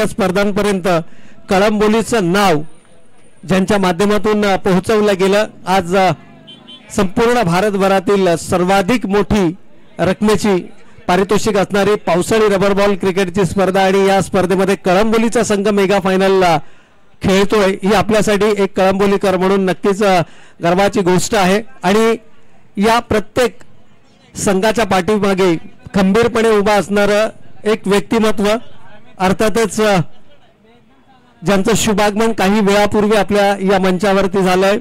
स्पर्धांपर्यंत कळंबोलीचं नाव ज्यांच्या माध्यमातून पोहोचवलं गेलं, आज संपूर्ण भारतभरातील सर्वाधिक मोठी रकमेची पारितोषिक असणारी पावसाळी रबर बॉल क्रिकेटची स्पर्धा आणि या स्पर्धेमध्ये कळंबोलीचा संघ मेगा फायनलला खेळतोय ही आपल्यासाठी एक कळंबोलीकर म्हणून नक्कीच गर्वाची गोष्ट आहे। आणि या प्रत्येक संघाच्या पाठीमागे खंबीरपणे उभा असणारं एक व्यक्तिमत्व, अर्थातच ज्यांचं शुभागमन काही वेळापूर्वी आपल्या या मंचावरती झालंय,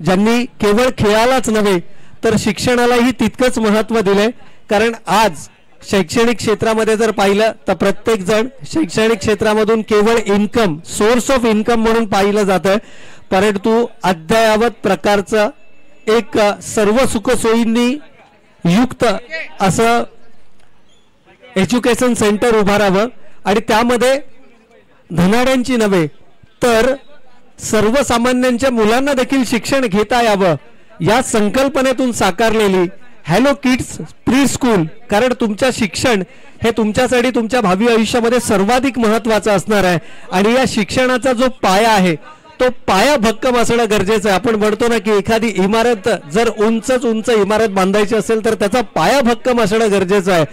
ज्यांनी केवळ खेळालाच नव्हे तर शिक्षणालाही तितकंच महत्त्व दिलंय। कारण आज शैक्षणिक क्षेत्रामध्ये जर पाहिलं तर प्रत्येक जण शैक्षणिक क्षेत्रामधून केवळ इन्कम, सोर्स ऑफ इन्कम म्हणून पाहिलं जातं, परंतु अद्ययावत प्रकारचं एक सर्व सुखसोयींनी युक्त असं एज्युकेशन सेंटर उभारावं आणि त्यामध्ये धनाढ्यांची नव्हे तर सर्वसामान्यांच्या मुलांना देखील शिक्षण घेता यावं या संकल्पनेतून साकारलेली हॅलो किड्स प्री स्कूल। कारण तुमचं शिक्षण हे तुमच्यासाठी तुमच्या भावी आयुष्यामध्ये सर्वाधिक महत्त्वाचं असणार आहे आणि या शिक्षणाचा जो पाया आहे तो पाया भक्कम असणं गरजेचं आहे। आपण म्हणतो ना की एखादी इमारत जर उंच इमारत बांधायची असेल तर त्याचा पाया भक्कम असणं गरजेचं आहे।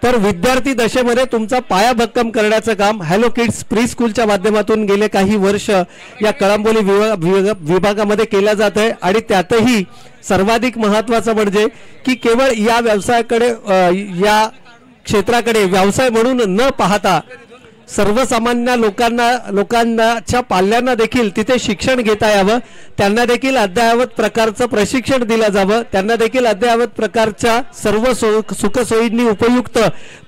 तर विद्यार्थी दशेमध्ये तुमचा पाया भक्कम करण्याचं काम हॅलो किड्स प्री स्कूलच्या माध्यमातून गेले काही वर्ष या कळंबोली विभागामध्ये केलं जात आहे। आणि त्यातही सर्वाधिक महत्त्वाचं म्हणजे की केवळ या व्यवसायाकडे या क्षेत्राकडे व्यवसाय म्हणून न पाहता सर्वसामान्य लोकांच्या पाल्यांना देखील तिथे शिक्षण घेता यावं, त्यांना देखील अद्ययावत प्रकारचं प्रशिक्षण दिलं जावं, त्यांना देखील अद्ययावत प्रकारच्या सर्व सुखसोयींनी उपयुक्त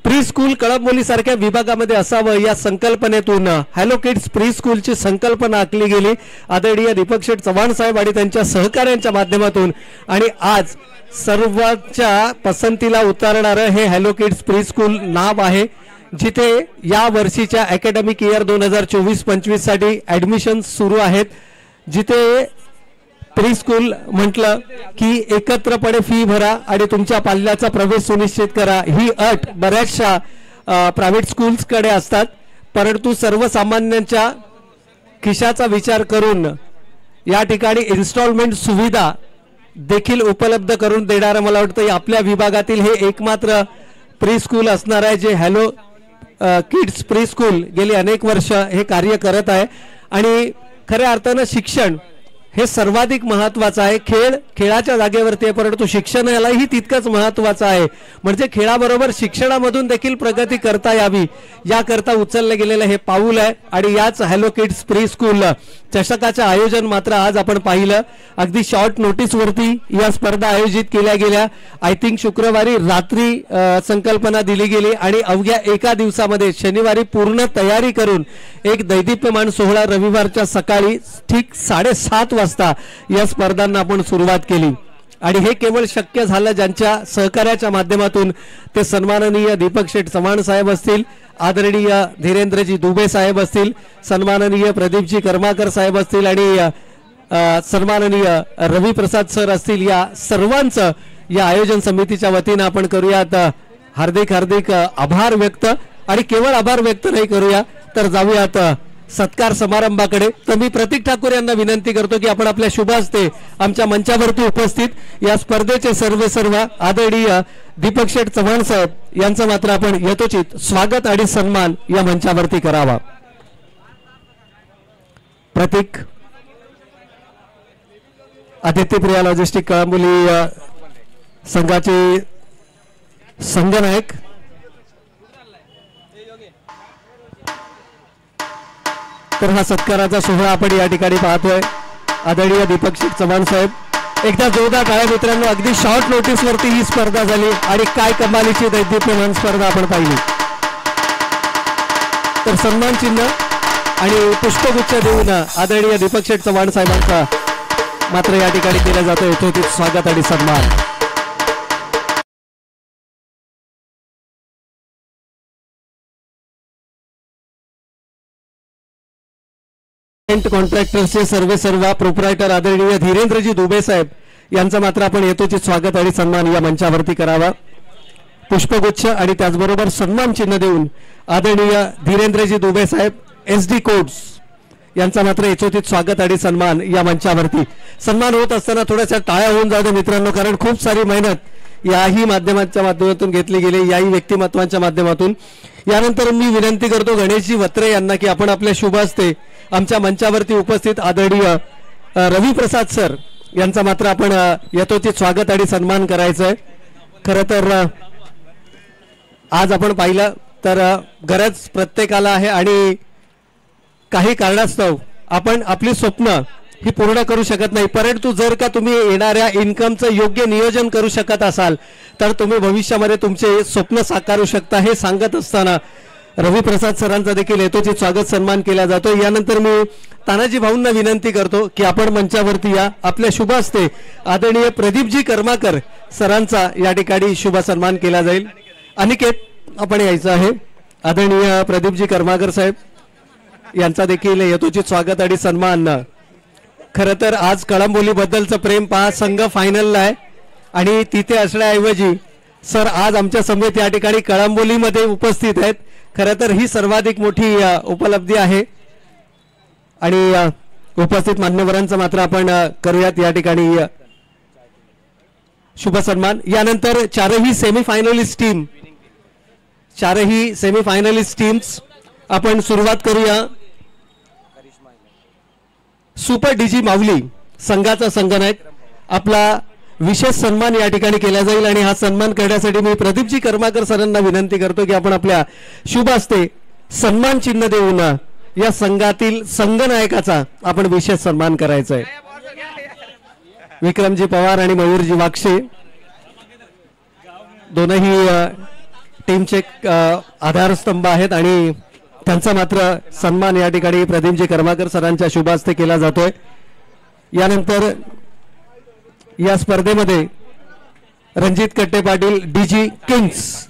प्री स्कूल कळंबोली सारख्या विभागामध्ये असावं या संकल्पनेतून हॅलो किड्स प्री स्कूलची संकल्पना आखली गेली आदरणीय दीपक शेठ चव्हाण साहेब आणि त्यांच्या सहकाऱ्यांच्या माध्यमातून। आणि आज सर्वांच्या पसंतीला उतरणारं हे हॅलो किड्स प्री स्कूल नाव आहे, जिथे या वर्षीच्या अकॅडमिक इयर 2024-25 साठी ऍडमिशन सुरू आहेत, जिथे प्री स्कूल म्हटलं की एकत्रपणे फी भरा आणि तुमच्या पाल्याचा प्रवेश सुनिश्चित करा ही अट बऱ्याचशा प्रायव्हेट स्कूल्सकडे असतात, परंतु सर्वसामान्यांच्या खिशाचा विचार करून या ठिकाणी इन्स्टॉलमेंट सुविधा देखील उपलब्ध करून देणारं मला वाटतं आपल्या विभागातील हे एकमात्र प्री स्कूल असणार आहे जे हॅलो किड्स प्री स्कूल गेली अनेक वर्ष हे कार्य करत आहे। आणि खऱ्या अर्थानं शिक्षण हे सर्वाधिक महत्त्वाचं आहे। खेळाच्या जागेवरती आहे, परंतु शिक्षणालाही तितकंच महत्त्वाचं आहे, म्हणजे खेळाबरोबर शिक्षणामधून देखील प्रगती करता यावी याकरता उचललं गेलेलं हे पाऊल आहे। आणि याच हॅलो किड्स प्री स्कूल चषकाचं आयोजन मात्र आज आपण पाहिलं, अगदी शॉर्ट नोटीसवरती या स्पर्धा आयोजित केल्या गेल्या। आय थिंक शुक्रवारी रात्री संकल्पना दिली गेली आणि अवघ्या एका दिवसामध्ये शनिवारी पूर्ण तयारी करून एक दैदिप्यमान सोहळा रविवारच्या सकाळी ठीक 7:30 वाजता या स्पर्धांना आपण सुरुवात केली। आणि हे केवळ शक्य झालं ज्यांच्या सहकार्याच्या माध्यमातून, ते सन्माननीय दीपक शेठ चव्हाण साहेब असतील, आदरणीय धीरेंद्रजी दुबे साहेब असतील, सन्माननीय प्रदीपजी कर्माकर साहेब असतील आणि सन्माननीय रवी प्रसाद सर असतील। या सर्वांचं या आयोजन समितीच्या वतीने आपण करूयात हार्दिक आभार व्यक्त। आणि केवळ आभार व्यक्त नाही करूया तर जाऊयात सत्कार समारंभाकडे। तर मी प्रतीक ठाकूर यांना विनंती करतो की आपण आपल्या शुभ हस्ते आमच्या मंचावरती उपस्थित या स्पर्धेचे सर्व आदरणीय दीपक शेठ चव्हाण साहेब यांचं मात्र आपण यथोचित स्वागत आणि सन्मान या मंचावरती करावा। प्रतीक आदित्यप्रिया लॉजिस्टिक कळंबोली संघाचे संघनायक तर हा सत्काराचा सोहळा आपण या ठिकाणी पाहतोय। आदरणीय दीपक शेठ चव्हाण साहेब, एकदा जोरदार टाळ्या मित्रांनो। अगदी शॉर्ट नोटीस वरती ही स्पर्धा झाली आणि काय कमालीची दैदिप्यमान स्पर्धा आपण पाहिली। तर सन्मान चिन्ह आणि पुष्पगुच्छ देऊन आदरणीय दीपक शेठ चव्हाण साहेबांचा मात्र या ठिकाणी केलं जातं यथोचित स्वागत आणि सन्मान। कॉन्ट्रॅक्टर्सचे सर्व प्रोप्रायटर आदरणीय धीरेंद्रजी दुबे साहेब यांचं मात्र आपण यथोचित स्वागत आणि सन्मान या मंचावरती करावा। पुष्पगुच्छ आणि त्याचबरोबर सन्मान चिन्ह देऊन आदरणीय धीरेंद्रजी दुबे साहेब SD कोड्स यांचा मात्र यथोचित स्वागत आणि सन्मान या मंचावरती. सन्मान होत असताना थोड्याशा टाळ्या होऊन जाऊ दे मित्रांनो, कारण खूप सारी मेहनत याही माध्यमांच्या माध्यमातून घेतली गेली, याही व्यक्तिमत्वांच्या माध्यमातून. यानंतर मी विनंती करतो गणेशजी वत्रे यांना की आपण आपल्या शुभ हस्ते आमच्या मंचावरती उपस्थित आदरणीय रविप्रसाद सर यांचा मात्र आपण यथोचित स्वागत आणि सन्मान करायचं आहे. खरं तर आज आपण पाहिलं तर गरज प्रत्येकाला आहे आणि काही कारणास्तव आपण आपली स्वप्न ही पूर्ण करू शकत नाही, परंतु जर का तुम्ही येणाऱ्या इन्कमचं योग्य नियोजन करू शकत असाल तर तुम्ही भविष्यामध्ये तुमचे स्वप्न साकारू शकता. हे सांगत असताना रविप्रसाद सरांचा देखील यथोचित स्वागत सन्मान केला जातो. यानंतर मी तानाजी भाऊंना विनंती करतो की आपण मंचावरती या. आपल्या शुभ हस्ते आदरणीय प्रदीपजी कर्माकर सरांचा या ठिकाणी शुभ सन्मान केला जाईल. अनिकेत आपण यायचं आहे. आदरणीय प्रदीपजी कर्माकर साहेब यांचा देखील यथोचित स्वागत आणि सन्मान. खरं तर आज कळंबोली बद्दलचं प्रेम पहा, संघ फायनलला आहे आणि तिथे असण्याऐवजी सर आज आमच्या समेत या ठिकाणी कळंबोलीमध्ये उपस्थित आहेत. खरं तर ही सर्वाधिक मोठी उपलब्धी आहे आणि उपस्थित मान्यवरांचा मात्र आपण करूयात या ठिकाणी शुभ सन्मान. यानंतर चारही सेमीफायनलिस्ट टीम्स आपण सुरुवात करूया. सुपर डीजी माऊली संघाचा संघनायक आपला विशेष सन्मान या ठिकाणी केला जाईल आणि हा सन्मान करण्यासाठी मी प्रदीपजी कर्माकर सरांना विनंती करतो की आपण आपल्या शुभ हस्ते सन्मान चिन्ह देऊन या संघातील संघनायकाचा आपण विशेष सन्मान करायचा आहे. विक्रमजी पवार आणि मयूरजी वाक्षे दोनही टीमचे आधारस्तंभ आहेत आणि त्यांचा मात्र सन्मान या ठिकाणी प्रदीपजी कर्माकर सरांच्या शुभ हस्ते केला जातोय. यानंतर या स्पर्धेमध्ये रणजित कट्टे पाटील डीजी किंग्स,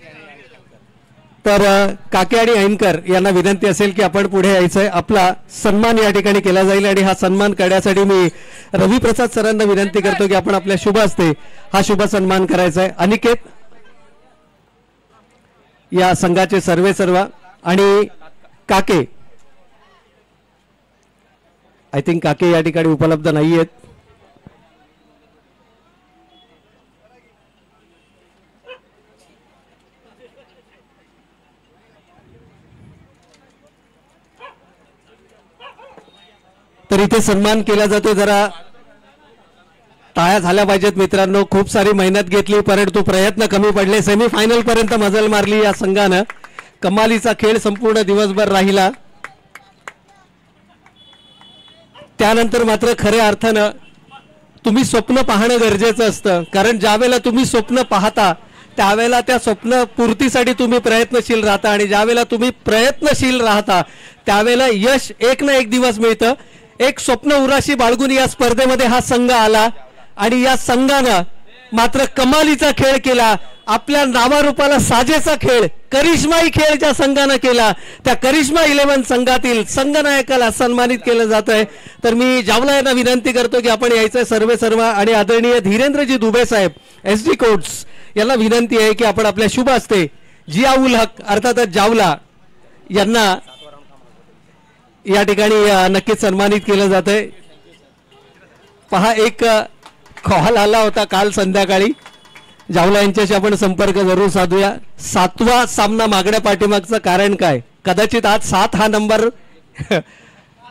तर काके आणि ऐनकर यांना विनंती असेल की आपण पुढे यायचंय. आपला सन्मान या ठिकाणी केला जाईल आणि हा सन्मान करण्यासाठी मी रविप्रसाद सरांना विनंती करतो की आपण आपल्या शुभ हस्ते हा शुभ सन्मान करायचा आहे. अनिकेत या संघाचे सर्व आणि काके, आय थिंक काके या ठिकाणी उपलब्ध नाही आहेत. तर इथे सन्मान केला जातो. जरा टाळ्या झाल्या पाहिजेत मित्रांनो. खूप सारी मेहनत घेतली परंतु प्रयत्न कमी पडले. सेमीफायनल पर्यंत मजल मारली या संघानं. कमालीचा खेळ संपूर्ण दिवसभर राहिला. त्यानंतर मात्र खऱ्या अर्थानं तुम्ही स्वप्न पाहणं गरजेचं असतं, कारण ज्यावेळेला तुम्ही स्वप्न पाहता त्यावेळेला त्या स्वप्न पूर्तीसाठी तुम्ही प्रयत्नशील राहता आणि ज्यावेळेला तुम्ही प्रयत्नशील राहता त्यावेळेला यश एक ना एक दिवस मिळतं. एक स्वप्न उराशी बाळगून या स्पर्धेमध्ये हा संघ आला आणि या संघानं मात्र कमालीचा खेळ केला. आपल्या नावारूपाला साजेचा खेळ, करिश्माई खेळ ज्या संघानं केला त्या करिश्मा 11 संघातील संघनायकाला सन्मानित केलं जात आहे. तर मी जावला यांना विनंती करतो की आपण यायचं सर्व आणि आदरणीय धीरेंद्रजी दुबे साहेब SD कोड्स यांना विनंती आहे की आपण आपल्या शुभ हस्ते जिया उल हक अर्थातच जावला यांना या ठिकाणी नक्कीच सन्मानित केलं जात आहे. पहा, एक कॉल आला होता काल संध्याकाळी. जावला यांच्याशी आपण संपर्क जरूर साधूया. 7वा सामना मागण्या पाठीमागचं कारण काय? कदाचित आज 7 हा नंबर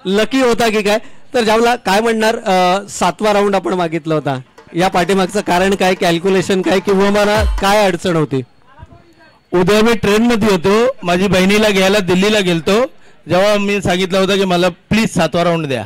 लकी होता की काय? तर जावला काय म्हणणार? 7वा राऊंड आपण मागितला होता, या पाठीमागचं कारण काय, कॅल्क्युलेशन काय, किंवा मला काय अडचण होती? उद्या मी ट्रेन मध्ये होतो, माझी बहिणीला घ्यायला दिल्लीला गेलतो, जेव्हा मी सांगितलं होतं की मला प्लीज 7वा राऊंड द्या.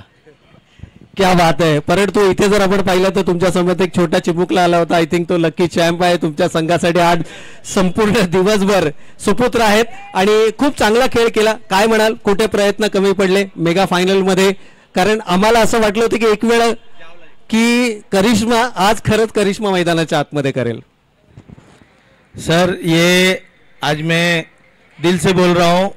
क्या बात आहे. परंतु इथे जर आपण पाहिलं तर तुमच्या समोर एक छोटा चिमुकला आला होता. आय थिंक तो लकी चॅम्प आहे तुमच्या संघासाठी. आज संपूर्ण दिवसभर सुपुत्र आहेत आणि खूप चांगला खेळ केला. काय म्हणाल, कुठे प्रयत्न कमी पडले मेगा फायनल मध्ये? कारण आम्हाला असं वाटलं होतं की एक वेळ की करिश्मा आज खरंच करिश्मा मैदानाच्या आतमध्ये करेल. सर, ये आज मैं दिल से बोल रहा हूँ.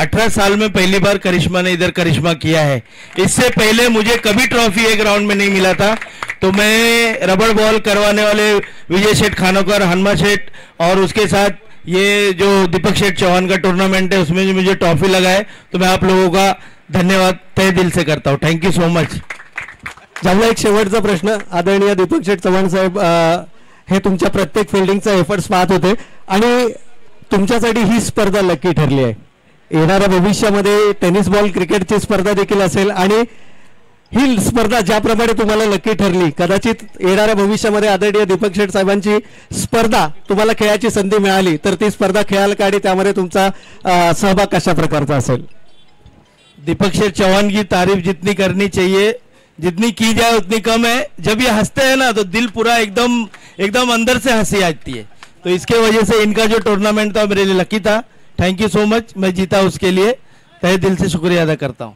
18 साल में पहली बार करिश्मा ने इधर करिश्मा किया है। इससे पहले मुझे कभी ट्रॉफी एक राउंड में नहीं मिला था। तो मैं रबड़ बॉल करवाने वाले विजय शेठ खानोकर, हनुमा शेठ और उसके साथ ये जो दीपक शेठ चौहान का टूर्नामेंट है उसमें जो मुझे ट्रॉफी लगा है, तो मैं आप लोगों का धन्यवाद तहे दिल से करता हूँ। Thank you so much. जाऊया एक शेवटचा प्रश्न. आदरणीय दीपक शेठ चव्हाण साहेब, हे तुमच्या प्रत्येक फिल्डिंगचा एफर्ट्स पाहत होते आणि तुमच्यासाठी ही स्पर्धा लकी ठरली आहे. येणाऱ्या भविष्यामध्ये टेनिस बॉल क्रिकेटची स्पर्धा देखील असेल आणि ही स्पर्धा ज्याप्रमाणे तुम्हाला लकी ठरली, कदाचित येणाऱ्या भविष्यामध्ये आदरणीय दीपक शेठ साहेबांची स्पर्धा तुम्हाला खेळाची संधी मिळाली तर ती स्पर्धा खेळाल का आणि त्यामध्ये तुमचा सहभाग कशा प्रकारचा असेल? दीपक शेठ चौहान की तारीफ जितनी करनी चाहिए, जितनी की जाए उतनी कम है। जब ये हंसते हैं ना तो दिल पूरा एकदम अंदर से हंसी आती है। तो इसके वजह से इनका जो टूर्नामेंट था मेरे लिए लकी था। थैंक यू सो मच, मैं जीता उसके लिए तहे दिल से शुक्रिया अदा करता हूँ.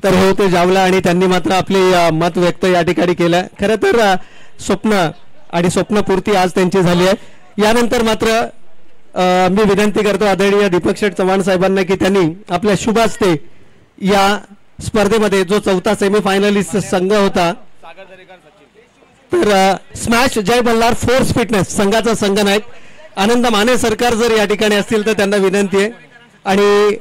तर हो ते जावला आणि त्यांनी मात्र आपले मत व्यक्त या ठिकाणी केलं. खरं तर स्वप्न आणि स्वप्नपूर्ती आज त्यांची झाली आहे. यानंतर मात्र मी विनंती करतो आदरणीय दीपक शेठ चव्हाण साहेबांना की त्यांनी आपल्या शुभ हस्ते या स्पर्धेमध्ये जो चौथा सेमीफायनलिस्ट संघ होता तर स्मॅश जय बल्लार फोर्स फिटनेस संघाचा संघनायक आनंद माने सरकार जर या ठिकाणी असतील तर त्यांना विनंती आहे आणि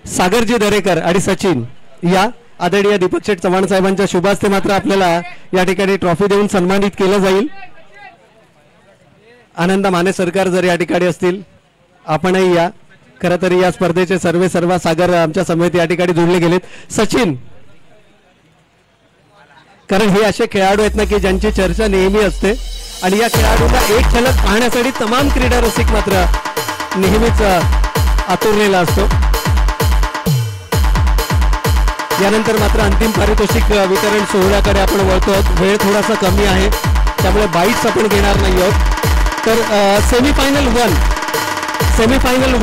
सागरजी दरेकर आणि सचिन या आदरणीय दीपक शेठ चव्हाण साहेबांच्या शुभ हस्ते मात्र आपल्याला या ठिकाणी ट्रॉफी देऊन सन्मानित केलं जाईल. आनंद माने सरकार जर या ठिकाणी असतील आपणही या. खरं तर या स्पर्धेचे सर्व सागर आमच्या समिती या ठिकाणी जोडले गेलेत. सचिन, कारण हे असे खेळाडू आहेत ना की ज्यांची चर्चा नेहमी असते आणि या खेळाडूंना एक झलक पाहण्यासाठी तमाम क्रीडा रसिक मात्र नेहमीच आतुरलेला असतो. यानंतर मात्र अंतिम पारितोषिक वितरण सोहळ्याकडे आपण वळतो. वेळ थोडासा कमी आहे त्यामुळे बाईट्स आपण घेणार नाही आहोत. तर सेमीफायनल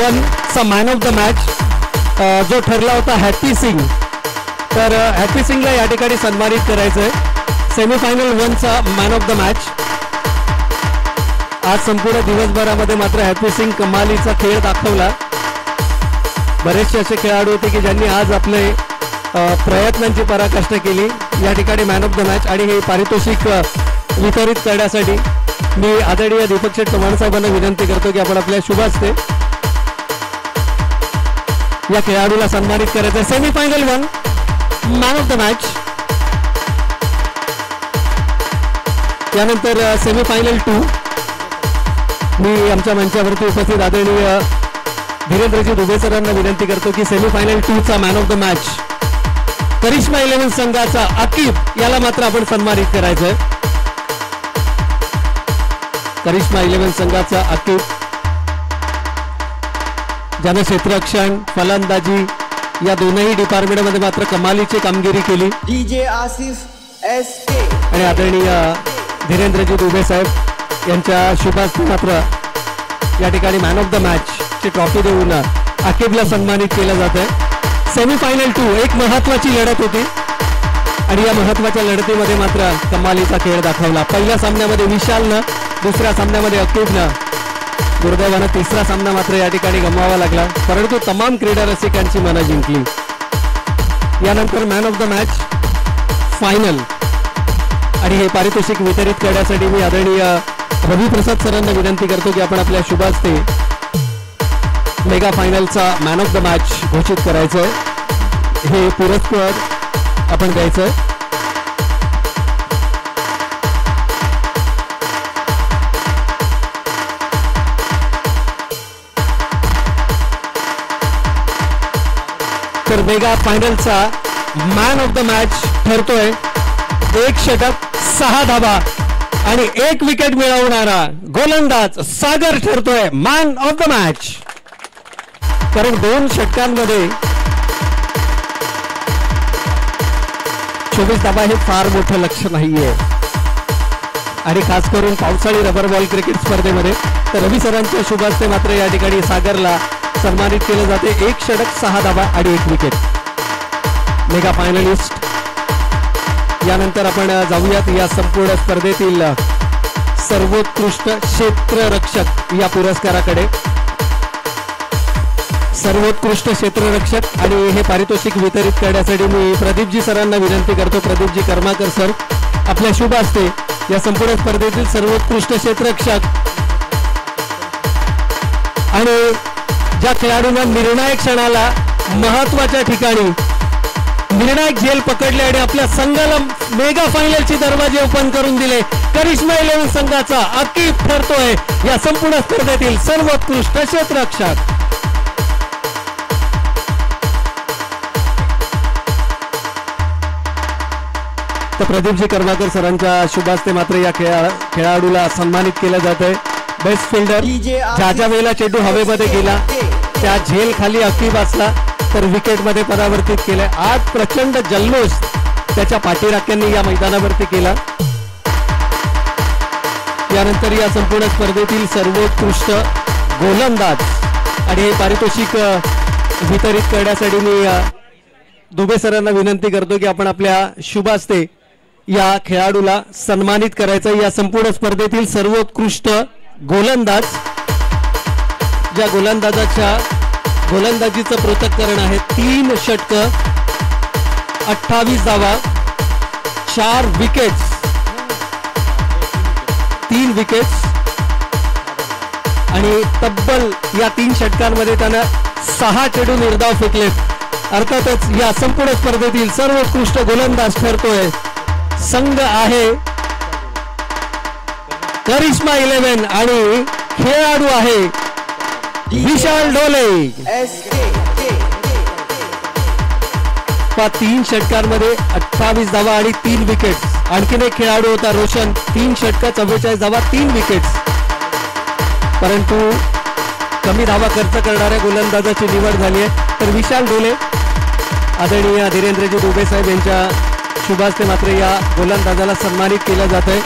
1 चा मॅन ऑफ द मॅच जो ठरला होता हॅपी सिंग, तर हॅपी सिंगला या ठिकाणी सन्मानित करायचं आहे. सेमीफायनल 1 चा मॅन ऑफ द मॅच. आज संपूर्ण दिवसभरामध्ये मात्र हॅपी सिंग कमालीचा खेळ दाखवला. बरेचसे असे खेळाडू होते की ज्यांनी आज आपले प्रयत्नांची पराकाष्ठा केली. या ठिकाणी मॅन ऑफ द मॅच आणि हे पारितोषिक वितरित करण्यासाठी मी आदरणीय दीपक शेठ चव्हाण साहेबांना विनंती करतो की आपण आपल्या शुभ हस्ते या खेळाडूला सन्मानित करायचं. Semifinal 1 man of the match. त्यानंतर सेमीफायनल 2 मी आमच्या मंचावरती उपस्थित आदरणीय धीरेंद्रजी दुबे सरांना विनंती करतो की सेमीफायनल 2 चा man of the match Karishma 11 संघाचा आकिब याला मात्र आपण सन्मानित करायचंय. करिश्मा 11 संघाचा आकिब ज्याने क्षेत्ररक्षण फलंदाजी या दोनही डिपार्टमेंटमध्ये मात्र कमालीची कामगिरी केली. डीजे आसिफ एसके आणि आदरणीय धीरेंद्रजी दुबे साहेब यांच्या शुभ हस्ते मात्र या ठिकाणी मॅन ऑफ द मॅच ची ट्रॉफी देऊन आकिबला सन्मानित केलं जात आहे. सेमीफायनल 2 एक महत्वाची लढत होती आणि या महत्वाच्या लढतीमध्ये मात्र कमालीचा खेळ दाखवला. पहिल्या सामन्यामध्ये विशालनं, दुसऱ्या सामन्यामध्ये अकिबनं, दुर्दैवानं तिसरा सामना मात्र या ठिकाणी गमवावा लागला, परंतु तमाम क्रीडा रसिकांची मनं जिंकली. यानंतर man of the match final आणि हे पारितोषिक वितरित करण्यासाठी मी आदरणीय रवी प्रसाद सरांना विनंती करतो की आपण आपल्या शुभ हस्ते मेगा फायनलचा मॅन ऑफ द मॅच घोषित करायचं. हे पुरस्कार आपण द्यायचं. तर मेगा फायनलचा मॅन ऑफ द मॅच ठरतोय 1 षटक 6 धाबा आणि 1 विकेट मिळवणारा गोलंदाज सागर ठरतोय मॅन ऑफ द मॅच. कारण 2 षटकांमध्ये 24 धाबा हे फार मोठं लक्ष नाहीये आणि खास करून पावसाळी रबर बॉल क्रिकेट स्पर्धेमध्ये. तर रवी सरांच्या शुभ हस्ते मात्र या ठिकाणी सागरला सन्मानित केलं जाते. 1 षटक 6 धाबा आणि 1 विकेट. Mega finalist. यानंतर आपण जाऊयात या संपूर्ण स्पर्धेतील सर्वोत्कृष्ट क्षेत्ररक्षक या पुरस्काराकडे. सर्वोत्कृष्ट क्षेत्ररक्षक आणि हे पारितोषिक वितरित करण्यासाठी मी प्रदीपजी सरांना विनंती करतो. प्रदीपजी कर्माकर सर, आपल्या शुभ हस्ते या संपूर्ण स्पर्धेतील सर्वोत्कृष्ट क्षेत्ररक्षक आणि ज्या खेळाडूंना निर्णायक क्षणाला महत्वाच्या ठिकाणी निर्णायक झेल पकडले आणि आपल्या संघाला मेगा फायनलचे दरवाजे ओपन करून दिले, करिश्मा 11 संघाचा अकीब ठरतोय या संपूर्ण स्पर्धेतील सर्वोत्कृष्ट क्षेत्ररक्षक. तर प्रदीपजी कर्माकर सरांच्या शुभ हस्ते मात्र या खेळाडूला सन्मानित केलं जात आहे. बेस्ट फिल्डर, ज्या ज्या वेळेला चेंडू हवेमध्ये गेला त्या झेल खाली अकीब असला तर विकेट मध्ये परावर्तित केले. आज प्रचंड जल्लोष त्याच्या पाठीराख्यांनी या मैदानावरती केला. यानंतर या संपूर्ण स्पर्धेतील सर्वोत्कृष्ट गोलंदाज आणि हे पारितोषिक वितरित करण्यासाठी मी दुबे सरांना विनंती करतो की आपण आपल्या शुभ हस्ते या खेळाडूला सन्मानित करायचं. या संपूर्ण स्पर्धेतील सर्वोत्कृष्ट गोलंदाज, ज्या गोलंदाजीचं पृथक्करण आहे 3 षटकं, 28 धावा, 4 विकेट्स, 3 विकेट्स आणि तब्बल या 3 षटकांमध्ये त्यानं 6 चेंडू निर्धाव फेकलेत. अर्थातच या संपूर्ण स्पर्धेतील सर्वोत्कृष्ट गोलंदाज ठरतोय संघ आहे करिश्मा 11 आणि खेळाडू आहे विशाल ढोले. 3 षटकांमध्ये 28 धावा आणि 3 विकेट्स. आणखीन एक खेळाडू होता रोशन, 3 षटकं, 44 धावा, 3 विकेट्स. परंतु कमी धावा खर्च करणाऱ्या गोलंदाजाची निवड झाली आहे. तर विशाल ढोले, आदरणीय धीरेंद्रजी दुबे साहेब यांच्या शुभ हस्ते मात्र या गोलंदाजाला सन्मानित केलं जात आहे.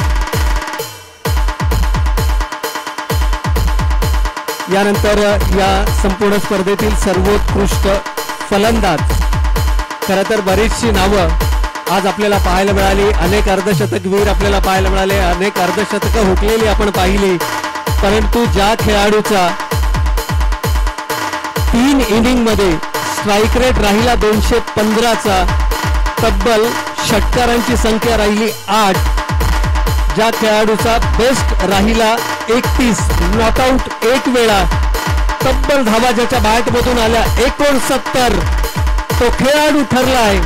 यानंतर या संपूर्ण स्पर्धेतील सर्वोत्कृष्ट फलंदाज, खरं तर बरीचशी नावं आज आपल्याला पाहायला मिळाली. अनेक अर्धशतकवीर आपल्याला पाहायला मिळाले, अनेक अर्धशतकं हुकलेली आपण पाहिली. परंतु ज्या खेळाडूचा 3 इनिंग मध्ये स्ट्राईक रेट राहिला 215चा, तब्बल षटकारांची संख्या राहिली 8, ज्या खेळाडूचा बेस्ट राहिला 31, नॉकआउट 1 वेळा, तब्बल धावा ज्याच्या बॅटमधून आल्या 69, तो खेळाडू ठरलाय.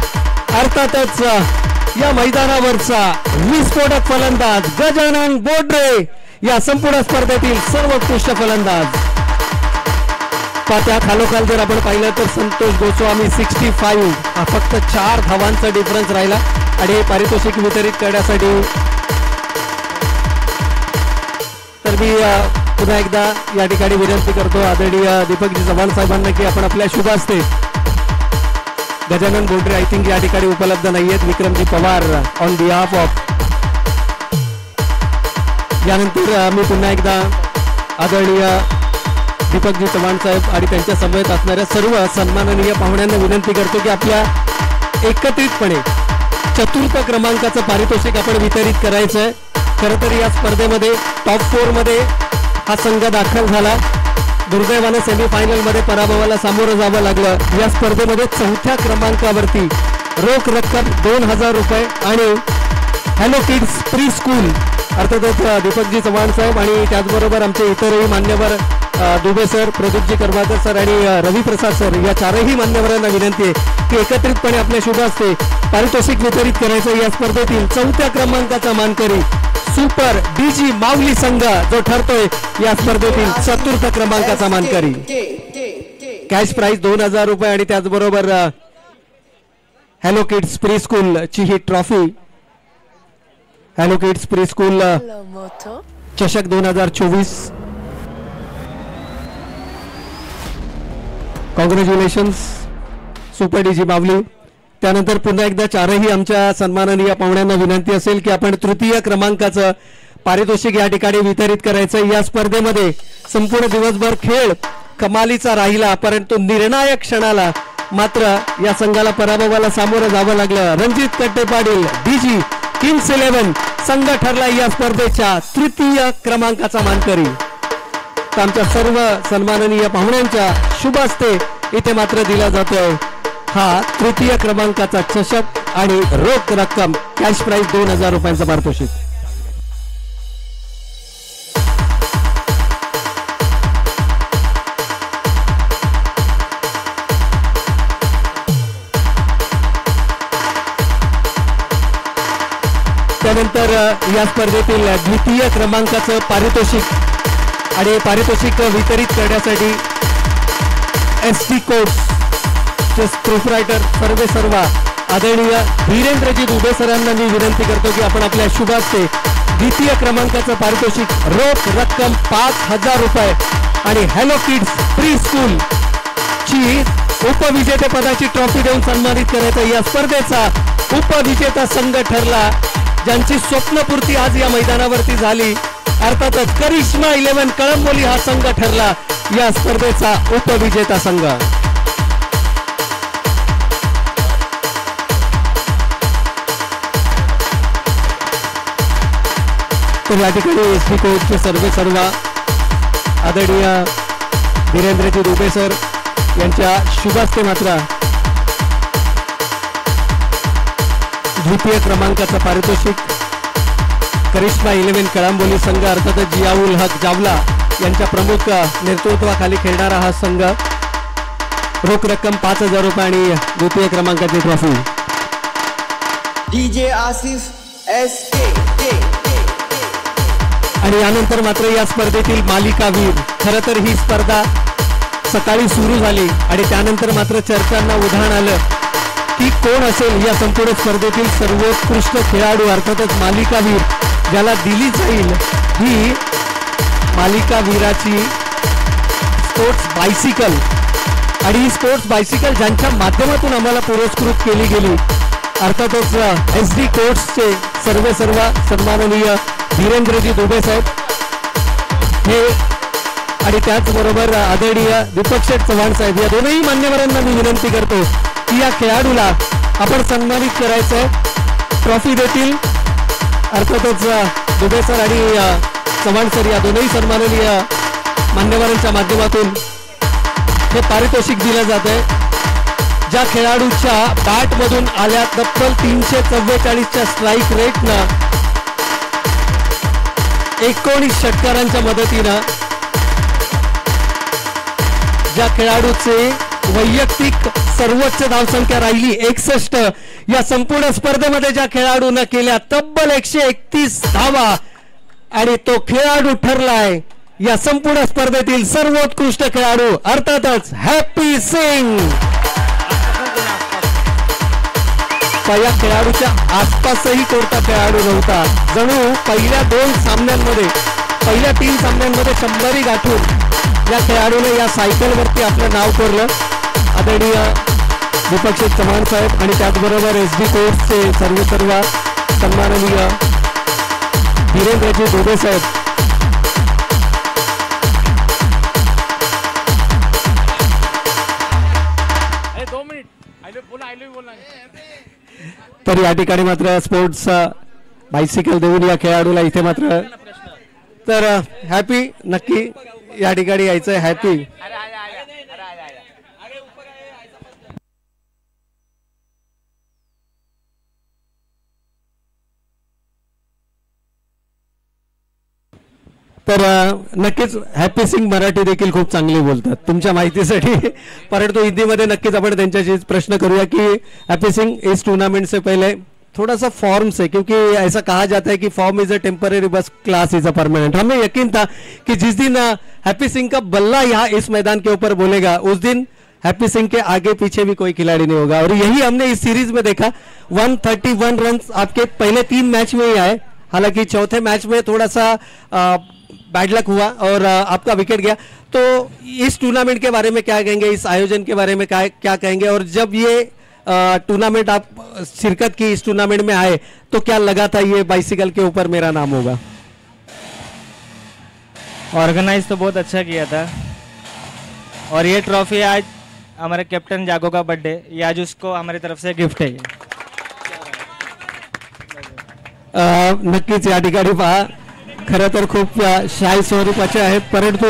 अर्थातच या मैदानावरचा विस्फोटक फलंदाज गजानन बोडरे, या संपूर्ण स्पर्धेतील सर्वोत्कृष्ट फलंदाज. त्या खालोखाल जर आपण पाहिलं तर संतोष गोस्वामी 65, हा फक्त 4 धावांचा डिफरन्स राहिला. आणि पारितोषिक वितरित करण्यासाठी तर मी पुन्हा एकदा या ठिकाणी विनंती करतो आदरणीय दीपकजी चव्हाण साहेबांना की आपण आपल्या शुभ हस्ते गजानन बोडरे आय थिंक या ठिकाणी उपलब्ध नाहीयेत, विक्रमजी पवार ऑन बिहाफ ऑफ. यानंतर मी पुन्हा एकदा आदरणीय दीपकजी चव्हाण साहेब आणि त्यांच्या समवेत असणाऱ्या सर्व सन्माननीय पाहुण्यांना विनंती करतो की आपल्या एकत्रितपणे 4th क्रमांकाचं पारितोषिक आपण वितरित करायचं आहे. खरं तर या स्पर्धेमध्ये टॉप 4 मध्ये हा संघ दाखल झाला. दुर्दैवाने सेमीफायनल मध्ये पराभवाला सामोरं जावं लागलं. या स्पर्धेमध्ये 4थ्या क्रमांकावरती रोख रक्कम 2000 रुपये आणि हॅलो किड्स प्री स्कूल, अर्थातच दीपकजी चव्हाण साहेब आणि त्याचबरोबर आमचे इतरही मान्यवर दुबे सर, प्रदीपजी कर्माकर सर आणि रवी प्रसाद सर, या 4ही मान्यवरांना विनंती आहे की एकत्रितपणे आपल्या शुभ हस्ते पारितोषिक वितरित करायचं. या स्पर्धेतील 4थ्या क्रमांकाचा मानकरी सुपर डीजी माऊली संघ जो ठरतोय या स्पर्धेतील 4th क्रमांकाचा मानकरी. कॅश प्राइज 2000 रुपये आणि त्याचबरोबर हॅलो किड्स प्री स्कूल ची ही trophy, hello kids pre school चषक 2024. Congratulations super DG Mauli. त्यानंतर पुन्हा एकदा 4ही आमच्या सन्माननीय पाहुण्यांना विनंती असेल की आपण 3य क्रमांकाचं पारितोषिक या ठिकाणी वितरित करायचं. या स्पर्धेमध्ये संपूर्ण दिवसभर खेळ कमालीचा राहिला, परंतु निर्णायक क्षणाला मात्र या संघाला पराभवाला सामोरं जावं लागलं. रणजित कट्टे पाटील डीजी किंग्स 11 संघ ठरला या स्पर्धेच्या 3य क्रमांकाचा मानकरी. आमच्या सर्व सन्माननीय पाहुण्यांच्या शुभ हस्ते इथे मात्र दिला जातोय हा तृतीय क्रमांकाचा चषक आणि रोख रक्कम कॅश प्राइस 2000 रुपयांचं पारितोषिक. त्यानंतर या स्पर्धेतील द्वितीय क्रमांकाचं पारितोषिक आणि पारितोषिक वितरित करण्यासाठी SD कोर्ट्स प्रोप्रायटर सर्व आदरणीय धीरेंद्रजी दुबे सरांना मी विनंती करतो की आपण आपल्या शुभ हस्ते द्वितीय क्रमांकाचं पारितोषिक रोख रक्कम 5000 रुपये आणि हॅलो किड्स प्री स्कूल ची उपविजेते पदाची ट्रॉफी देऊन सन्मानित करायचं. या स्पर्धेचा उपविजेता संघ ठरला ज्यांची स्वप्नपूर्ती आज या मैदानावरती झाली. अर्थातच करिश्मा 11 कळंबोली हा संघ ठरला या स्पर्धेचा उपविजेता संघ. तर या ठिकाणी SD कोर्टचे सर्व आदरणीय धीरेंद्रजी दुबे सर यांच्या शुभ हस्ते मात्र द्वितीय क्रमांकाचं पारितोषिक करिश्मा 11 कळंबोली संघ अर्थातच जियाउल हक जावला यांच्या प्रमुख नेतृत्वाखाली खेळणारा हा संघ. रोख रक्कम 5000 रुपये आणि द्वितीय क्रमांकाची ट्रॉफी. DJ Asif SK. आणि यानंतर मात्र या स्पर्धेतील मालिकावीर. खरं तर ही स्पर्धा सकाळी सुरू झाली आणि त्यानंतर मात्र चर्चांना उधाण आलं की कोण असेल या संपूर्ण स्पर्धेतील सर्वोत्कृष्ट खेळाडू. अर्थातच मालिकावीर ज्याला दिली जाईल ही मालिकावीराची स्पोर्ट्स बायसिकल आणि ही स्पोर्ट्स बायसिकल ज्यांच्या माध्यमातून आम्हाला पुरस्कृत केली गेली अर्थातच SD कोर्ट्सचे सर्व सन्माननीय धीरेंद्रजी दुबे साहेब हे आणि त्याचबरोबर आदरणीय दीपक शेठ चव्हाण साहेब या दोनही मान्यवरांना मी विनंती करतो की या खेळाडूला आपण सन्मानित करायचंय. ट्रॉफी देतील अर्थातच दुबे सर आणि चव्हाण सर या दोनही सन्माननीय मान्यवरांच्या माध्यमातून हे पारितोषिक दिलं जात आहे. ज्या खेळाडूच्या बॅटमधून आल्या तब्बल 344च्या स्ट्राईक रेटनं 19 षटकारांच्या मदतीनं ज्या खेळाडूचे वैयक्तिक सर्वोच्च धावसंख्या राहिली 61 या संपूर्ण स्पर्धेमध्ये ज्या खेळाडूनं केल्या तब्बल 131 धावा आणि तो खेळाडू ठरलाय या संपूर्ण स्पर्धेतील सर्वोत्कृष्ट खेळाडू अर्थातच हॅपी सिंग. या खेळाडूच्या आसपासही कोणता खेळाडू नव्हता. जणू पहिल्या 3 सामन्यांमध्ये 100 गाठून या खेळाडूने या सायकलवरती आपलं नाव कोरलं. आदरणीय दीपक शेठ चव्हाण साहेब आणि त्याचबरोबर SD कोर्ट्सचे सर्व सन्माननीय धीरेंद्रजी दुबे साहेब तर या ठिकाणी मात्र स्पोर्ट्स बायसिकल देऊन या खेळाडूला इथे मात्र तर हॅपी नक्की या ठिकाणी यायचंय हॅपी. तर नक्कीच हॅपी सिंग मराठी देखील खूप चांगली बोलतात तुमच्या माहितीसाठी परंतु हिंदीमध्ये नक्कीच आपण त्यांच्याशी प्रश्न करूया कि हॅपी सिंग इस टूर्नामेंट से पहले थोड़ा सा फॉर्म से क्योंकि ऐसा कहा जाता है कि form is a temporary bus class is a permanent. हमें यकीन था कि जिस दिन हैप्पी सिंह का बल्ला यहाँ इस मैदान के ऊपर बोलेगा उस दिन हैप्पी सिंह के आगे पीछे भी कोई खिलाड़ी नहीं होगा और यही हमने इस सीरीज में देखा. 131 रन आपके पहले 3 मैच में ही आए. हालांकि चौथे मैच में थोड़ा सा बैड लक हुआ और आपका विकेट गया. तो इस टूर्नामेंट के बारे में क्या कहेंगे, इस आयोजन के बारे में क्या कहेंगे और जब ये टूर्नामेंट आप शिरकत की इस टूर्नामेंट में आए तो क्या लगा था ये बाइसिकल के ऊपर मेरा नाम होगा? ऑर्गेनाइज तो बहुत अच्छा किया था और ये ट्रॉफी आज हमारे कैप्टन जागो का बर्थडे, ये आज उसको हमारी तरफ से गिफ्ट है. नक्कीच या ठिकाणी पहा खरं तर खूप शाही स्वरूपाचे आहेत परंतु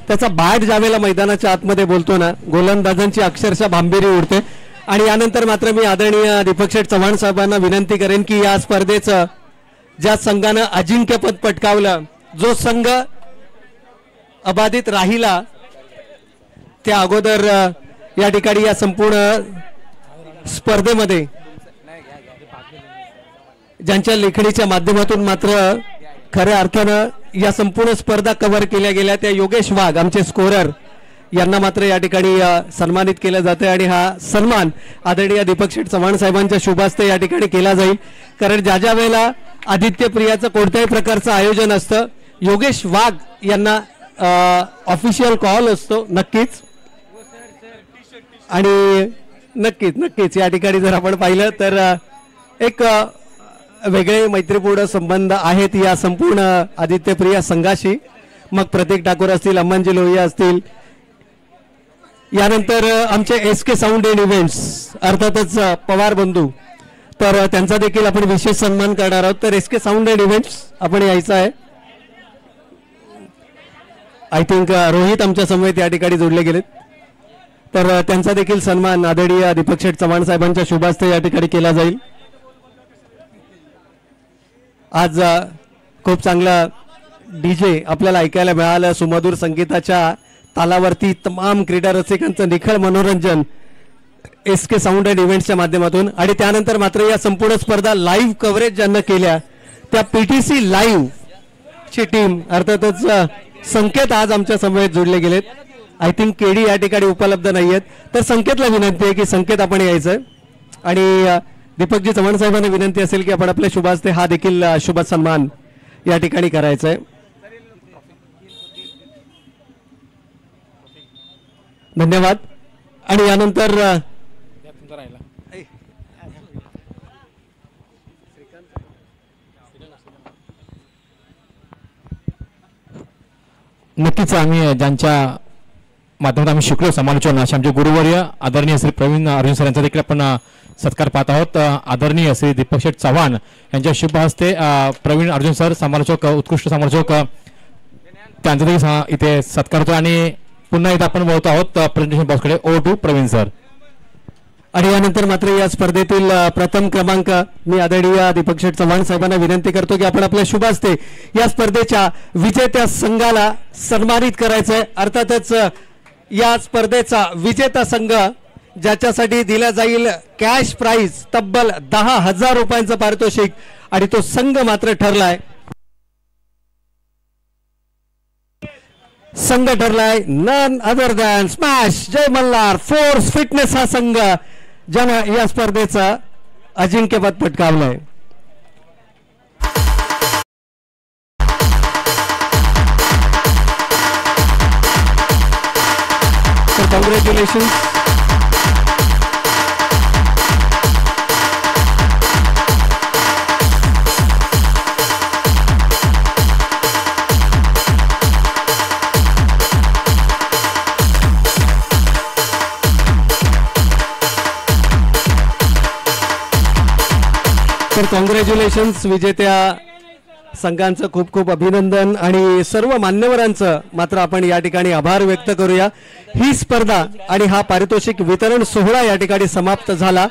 त्याचा बॅट ज्यावेळेला मैदानाच्या आतमध्ये बोलतो ना, गोलंदाजांची अक्षरशः भांबेरी उडते. आणि यानंतर मात्र मी आदरणीय दीपक शेठ चव्हाण साहेबांना विनंती करेन की या स्पर्धेचं ज्या संघानं अजिंक्यपद पटकावलं, जो संघ अबाधित राहिला, त्या अगोदर या ठिकाणी या संपूर्ण स्पर्धेमध्ये ज्यांच्या लेखणीच्या माध्यमातून मात्र खऱ्या अर्थानं या संपूर्ण स्पर्धा कव्हर केल्या गेल्या, त्या योगेश वाघ आमचे स्कोरर यांना मात्र या ठिकाणी सन्मानित केलं जातं. आणि हा सन्मान आदरणीय दीपक शेठ चव्हाण साहेबांच्या शुभास्ते या ठिकाणी केला जाईल. कारण ज्या ज्या वेळेला आदित्य प्रियाचं कोणत्याही प्रकारचं आयोजन असतं, योगेश वाघ यांना ऑफिशियल कॉल असतो नक्कीच. आणि नक्कीच या ठिकाणी जर आपण पाहिलं तर एक वेगळे मैत्रीपूर्ण संबंध आहेत या संपूर्ण आदित्य प्रिया संघाशी. मग प्रतीक ठाकूर असतील, अम्मांजी लोहिया असतील, यानंतर आमचे SK साऊंड अँड इव्हेंट्स अर्थातच पवार बंधू, तर त्यांचा देखील आपण विशेष सन्मान करणार आहोत. तर SK साऊंड अँड इव्हेंट्स आपण यायचं आहे. आय थिंक रोहित आमच्या समवेत या ठिकाणी जोडले गेलेत, तर त्यांचा देखील सन्मान आदरणीय दीपक शेठ चव्हाण साहेबांच्या शुभास्ते या ठिकाणी केला जाईल. आज खूप चांगला DJ आपल्याला ऐकायला मिळालं. सुमधुर संगीताच्या तालावरती तमाम क्रीडा रसिकांचं निखळ मनोरंजन SK साऊंड अँड इव्हेंट्सच्या माध्यमातून. आणि त्यानंतर मात्र या संपूर्ण स्पर्धा लाईव्ह कव्हरेज ज्यांना केल्या त्या PTC लाईव्ह ची टीम अर्थातच संकेत आज आमच्या समवेत जोडले गेलेत. आय थिंक KD या ठिकाणी उपलब्ध नाहीयेत, तर संकेतला विनंती आहे की संकेत आपण यायचं. आणि दीपकजी चव्हाण साहेबांना विनंती असेल की आपण आपल्या शुभास्ते हा देखील शुभ सन्मान या ठिकाणी करायचा आहे. धन्यवाद. आणि यानंतर नक्कीच आम्ही ज्यांच्या माध्यमातून आम्ही शिकलो समालोचन, असे आमचे गुरुवर्य आदरणीय श्री प्रवीण अर्जुन सर यांचा देखील आपण सत्कार पाहत आहोत. आदरणीय श्री दीपक शेठ चव्हाण यांच्या शुभ हस्ते प्रवीण अर्जुन सर समालोचक, उत्कृष्ट समालोचक, त्यांचा देखील इथे सत्कार होतो. आणि पुन्हा इथे आपण बोलतो आहोत प्रेझेंटेशन बॉक्सकडे. ओ टू प्रवीण सर. आणि यानंतर मात्र या स्पर्धेतील प्रथम क्रमांक मी आदरणीय दीपक शेठ चव्हाण साहेबांना विनंती करतो की आपण आपल्या शुभास्ते या स्पर्धेच्या विजेत्या संघाला सन्मानित करायचंय. अर्थातच या स्पर्धेचा विजेता संघ ज्याच्यासाठी दिला जाईल कॅश प्राइज तब्बल 10,000 रुपयांचं पारितोषिक, आणि तो संघ मात्र ठरलाय नन अदर दॅन स्मॅश जय मल्हार फोर्स फिटनेस हा संघ ज्यानं या स्पर्धेचं अजिंक्यपद पटकावलंय. तर कॉंग्रॅच्युलेशन. तर कॉंग्रॅच्युलेशन्स विजेत्या संघांचं खूप खूप अभिनंदन. आणि सर्व मान्यवरांचं मात्र आपण या ठिकाणी आभार व्यक्त करूया. ही स्पर्धा आणि हा पारितोषिक वितरण सोहळा या ठिकाणी समाप्त झाला.